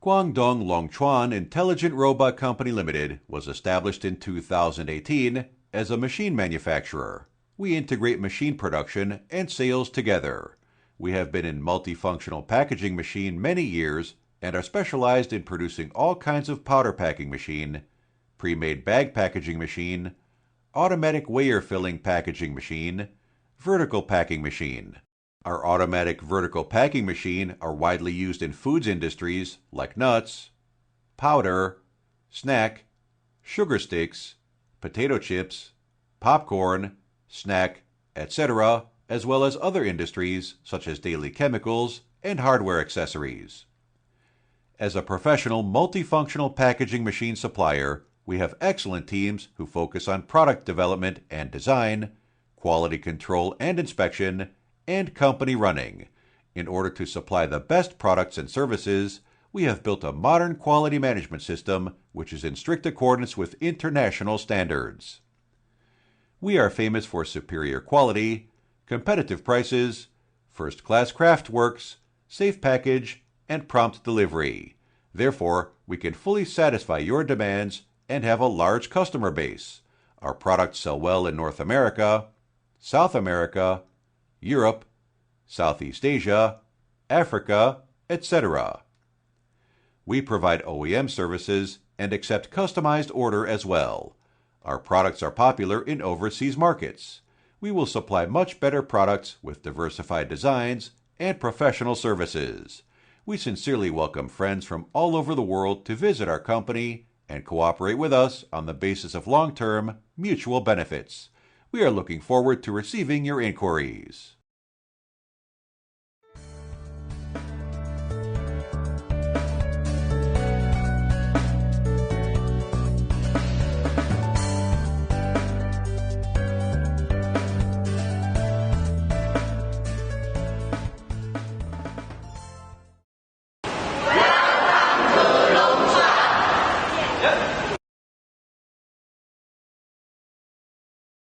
Guangdong Longchuan Intelligent Robot Company Limited was established in 2018 as a machine manufacturer. We integrate machine production and sales together. We have been in multifunctional packaging machine many years and are specialized in producing all kinds of powder packing machine, pre-made bag packaging machine, automatic weigher filling packaging machine, vertical packing machine. Our automatic vertical packing machine are widely used in foods industries like nuts, powder, snack, sugar sticks, potato chips, popcorn, snack, etc., as well as other industries such as daily chemicals and hardware accessories. As a professional multifunctional packaging machine supplier, we have excellent teams who focus on product development and design, quality control and inspection, and company running. In order to supply the best products and services, we have built a modern quality management system which is in strict accordance with international standards. We are famous for superior quality, competitive prices, first-class craft works, safe package, and prompt delivery. Therefore, we can fully satisfy your demands and have a large customer base. Our products sell well in North America, South America, Europe, Southeast Asia, Africa, etc. We provide OEM services and accept customized order as well. Our products are popular in overseas markets. We will supply much better products with diversified designs and professional services. We sincerely welcome friends from all over the world to visit our company and cooperate with us on the basis of long-term mutual benefits. We are looking forward to receiving your inquiries.